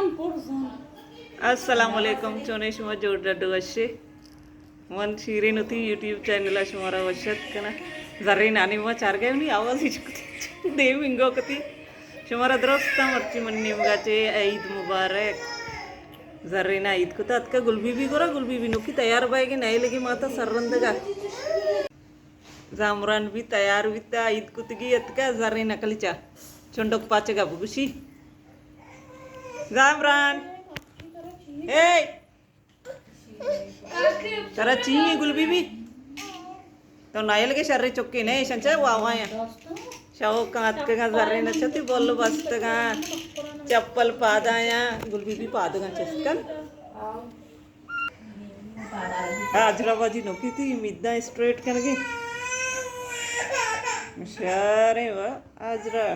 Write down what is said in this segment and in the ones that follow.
Assalamualaikum chone shuma joda doashe मन शिरीन होती YouTube channel शुमारा वर्षात कना जरी नानी मग चार गाय नाही आवाज हिचकती देव इंगो कती शुमारा द्रोस्ता मर्ची मन निमगाचे ईद मुबारक जर्री ना ईद कुता अतका गुलबी भी गोरा गुलबी भी नुकी तैयार बायगे नहीं लगी माता सर्रंदगा जामरान भी तैयार विता ईद कुतगी अतका जर्री नकलीचा चुंडक पाचेगा बुगुशी जामरान ए जरा चीनी गुलबी भी तो नायल के शर्रे चुक्की नहीं संचा वावाया शाओ कांत के का जर्रे नचती बोल बस्त का चप्पल पादाया गुलबी भी पादगा चस्कल आजराबाजी नोकी थी मिद्दा स्ट्रेट करके शारे वा आजरा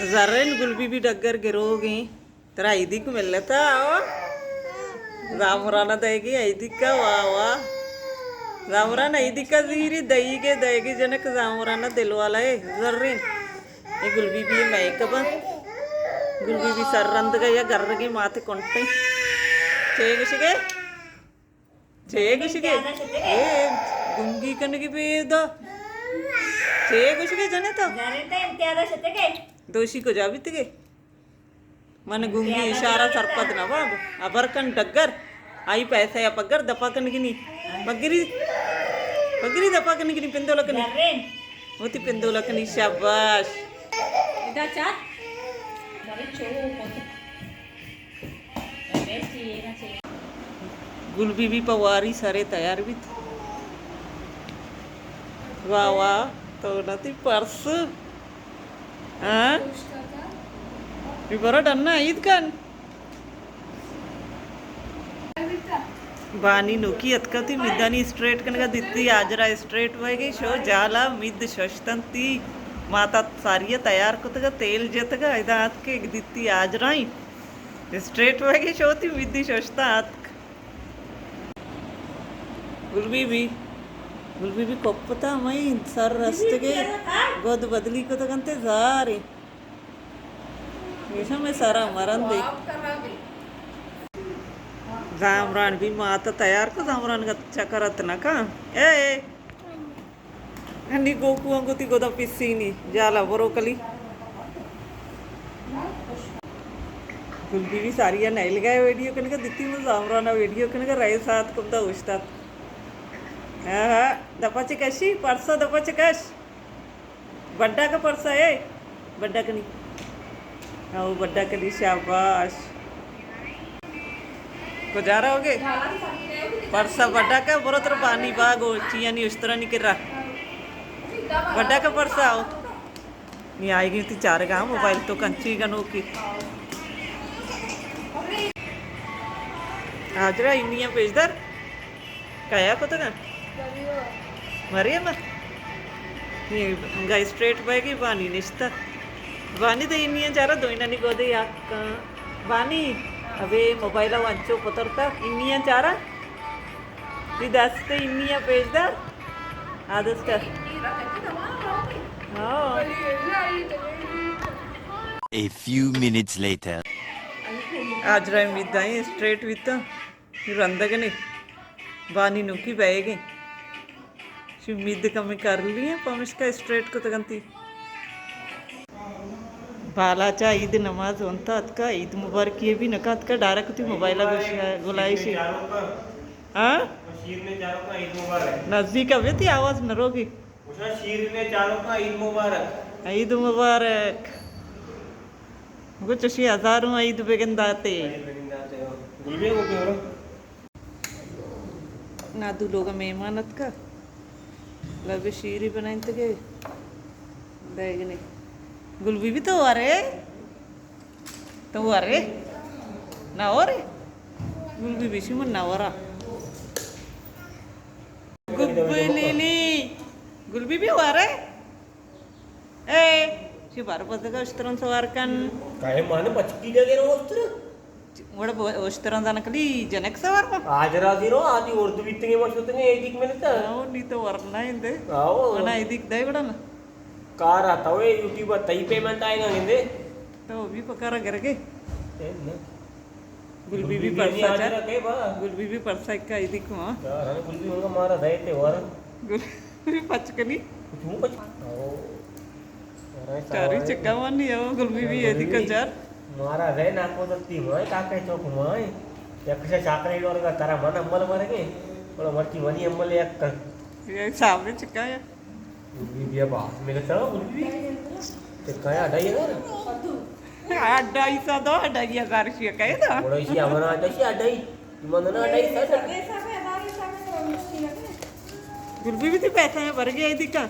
जर्रेन गुलबी भी डगर गिरोगी तेरा ईदी को मिल लेता आओ जामराना देगी ऐदिका वावा जामरान ऐदिका जीरी दईगे देगी जनक जामराना दिलवाला है जर्रीन ये गुलबी भी मैकअप गुलबी भी सर्रंद गया गर्र की माथे कोंटे चेगुशिगे ए गुंगी कन की पेदा चेगुशिगे जने तो दोषी को जाबित के मन गुंगी इशारा सरपत ना बाब अबरकन डग्गर आई पैसा या पग्गर दपाकन गिनी पगरी पगरी दपाकन गिनी पेंदोलकनी होती पेंदोलकनी शाबाश इधर चाट गुलबी भी पवारी सारे तैयार भी वाह वाह तो नती पर्स हाँ बरं डन्ना ईद कन बानी नुकी अतकती मिद्दानी स्ट्रेट कन का दित्ती आजरा स्ट्रेट वगे शो जाला मिद शशतंती माता सारिया तैयार कुतगा तेल जतगा इदा हाथ के दित्ती आजराई स्ट्रेट वगे शोती मिद्दी शशता हाथ गुलबी भी कोपता मई सर रस्तगे गोद बदली को तो कंते जारे में सारा मरन दे जामरान भी माता तैयार को जामरान का चकरत ना का ए हनी गोकू अंगुती गोदा पिस्सी नी जाला बरोकली गुलबी भी सारी या नहीं लगाए वीडियो कने का दित्ती में जामरान वीडियो कने का राय साथ कुबदा उस्ताद हाँ दपाचे कशी परसा दपाचे कश बड्डा का परसा है बड्डा कनी हाँ बड्डा कली शाबाश गुजारा हो गए परसा बड्डा का बरो तरह पानी बाग हो चिया नहीं उस तरह नहीं कर रहा बड्डा का परसा आओ नहीं आएगी थी चार गाँव मोबाइल तो कंची गनो की हाजरा इनिया पेजदार काया को तो ना मरिया मर ये गाय स्ट्रेट बैगी पानी निश्ता वानी तो इन्नियां चारा दो इन्हानी गोदे याक वानी अबे मोबाइल वांचो पतरता इन्नियां चारा विदास्ते इन्नियां पेजदार आदस कर हाँ A few minutes later आज राय विदाई स्ट्रेट विदा रंदगने वानी नुकी बैगे शिव मिद कमी कर लिए पमिश का स्ट्रेट को तगंती बालाचा ईद नमाज होता अतका ईद मुबारक ये भी नका अतका डायरेक्ट थी मोबाइल गुलाई से हाँ नजदीक अवे थी आवाज न रोगी ईद मुबारक कुछ शी हजारों ईद बेगन दाते नादू लोग मेहमानत का लबे शीरी बनाई तके देगने गुलबी भी तो आ रहे ना हो रे गुलबी भी सिमन ना हो रहा गुलबी भी आ रहे ए शिबार पदका उस्तरन सवारकन काय माने पचकी जगे रो उस्तर वड उस्तरन जाणकली जनक सवार आज राजी रो आदि उर्दू बितंगे मशोतंगे एदिक मिलता आओ नी तो वरना इंदे आओ वना एदिक दे बडन कार आता वे यूट्यूब तई पेमेंट आएगा इंदे तो वो भी पका रहा करके ते ना गुलबी भी बिर्याणी परसा आज चा रखे बा गुलबी भी परसा का ही दिखो हाँ यार कुल्फी होगा मारा रहते और गुलबी पचकनी क्यों बच ओ चारी चक्का मानी है वो गुलबी भी ये दिक्कत चार मारा रहे ना को दत्ती में काके चौक में यक्षे चाकरी और का तारा मन अम्मल मरेगे और मर्ची मनी अम्मल एक कर ये सामने चक्का है कुल्फी भी बात में चलो कुल्फी ते कया डाई ना अड्डाई सा दो अड्डाई हजार रुपया का है ना बड़ा इसी आमना तशी अडाई मन ना अडाई सा गुलबी भी थी पैसा है भर गया दिक्का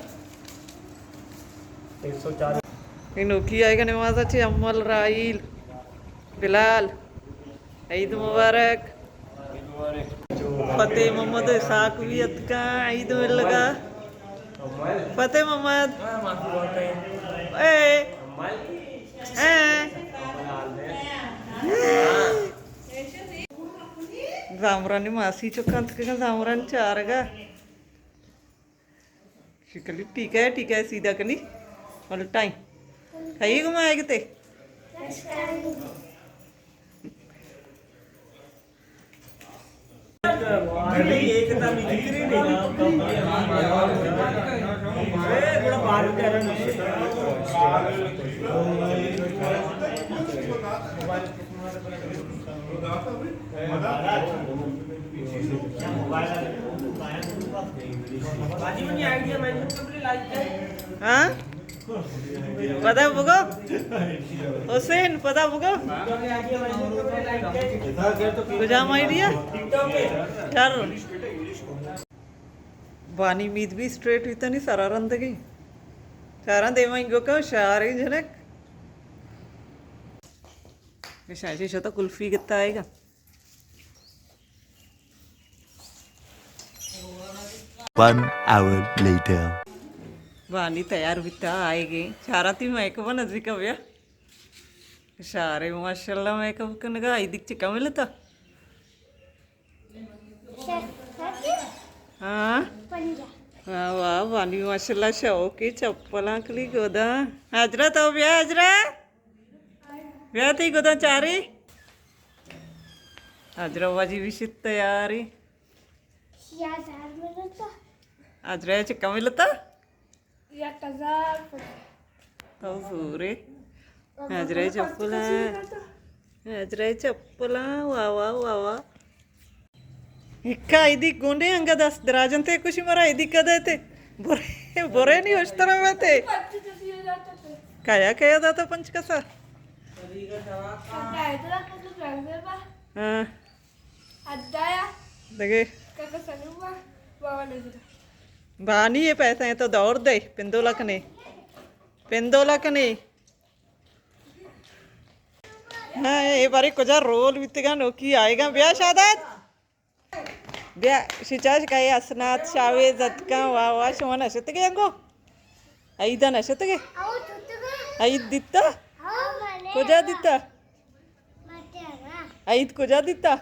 104 इनोकी आएगा नवाज अच्छे अम्मल राइल बिलाल ईद मुबारक फतेह मोहम्मद इसाक भी अतका ईद मिल लगा फतेह मोहम्मद माफी बोलते हैं ए जामरानी मासी चुकांत का जामरान चारगा शिकली ठीक है सीधा कनी उल्टाई खाई घुमाए किते एकता मी जिक्री नहीं बड़ा बाहर का हाँ पता बुगो हुसैन पता बुगो गुजाम आइडिया चार बानी मीद भी स्ट्रेट हुई नहीं सारा रंद गई सारा देवा इंगो का शारे जनक शायद शो तो कुल्फी कितना आएगा One hour later. बानी तैयार हुई आएगी चाराती मेकअप नजदीक भैया सारे माशाल्लाह मेकअप करने का आई दिख चिका मिलता हाँ वाह वाह बानी माशाल्लाह शौकी चप्पल आंकली गोदा हाजरा तो भैया हाजरा भैया थी गोदा चारी हाजरा बाजी भी शित तैयारी हाजरा चिका मिलता सूरे हाजरा चप्पला वाह वाह वाह वाह इक्का इदी गोंडे अंगा दस दराजन ते कुछ मरा इदी कदे ते बोरे बोरे नहीं उस तरह में ते काया दाता पंच कसा हाँ देखे बानी ये पैसे हैं तो दौड़ दे पिंदोला कने हाँ ये बारी कुछ रोल बीतेगा नोकी आएगा ब्याह शादत ब्याह शिचाश का ये असनात शावे जतका वाह वाह शोना नशत के अंगो आईदा नशत के आईद दित्ता कुजा दित्ता आईद कुजा दित्ता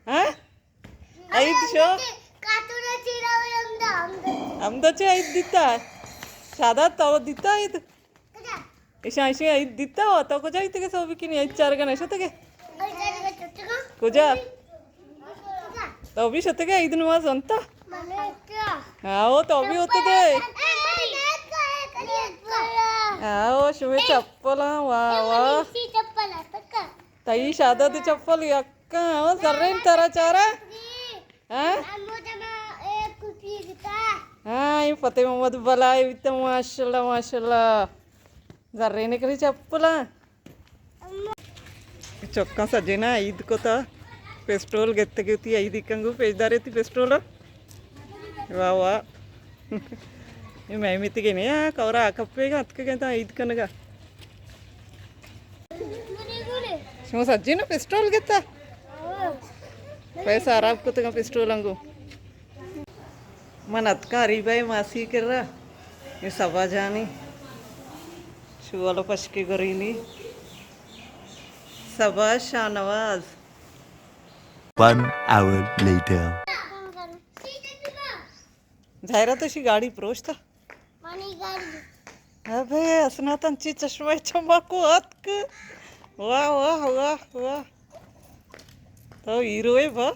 हाँ आईद शो आमदाचे आईद दित्ता शादा तो दित्ता आईद इशाशी आईद दित्ता हो तो कुजा इतने के सोबी की नहीं आईद चार का नशत के कुजा तो भी शत के आईद नमाज अंता हाँ वो तो भी होते थे हाँ वो शुभे चप्पल वाह वाह तई शादा दी चप्पल यक्का वो सर्रेन तारा चारा हाँ हाँ ये फतेह मोहम्मद बलाय वित्त माशाल्लाह माशाल्लाह जर्रे ने करी चप्पला चौका सजे ना ईद को था पेस्ट्रोल घेते की होती ईद कंगू पेजदार थी पेस्ट्रोल वाह वाह ये मैं मित के नहीं हाँ कौरा कप्पेगा हत के कहता ईद कनगा शो सज्जी ना पेस्ट्रोल घेता पैसा आराब को तो पेस्ट्रोल अंगू मन अतका हरीबाई मासी कर रहा ये सभा जानी शुवालो पशके गरीनी सभा शाहनवाज 1 hour later. जायरा तशी गाडी प्रोश था अबे असनातनची चष्मा चमकू हतक. वा वा वा वा. तो हिरो आहे बा.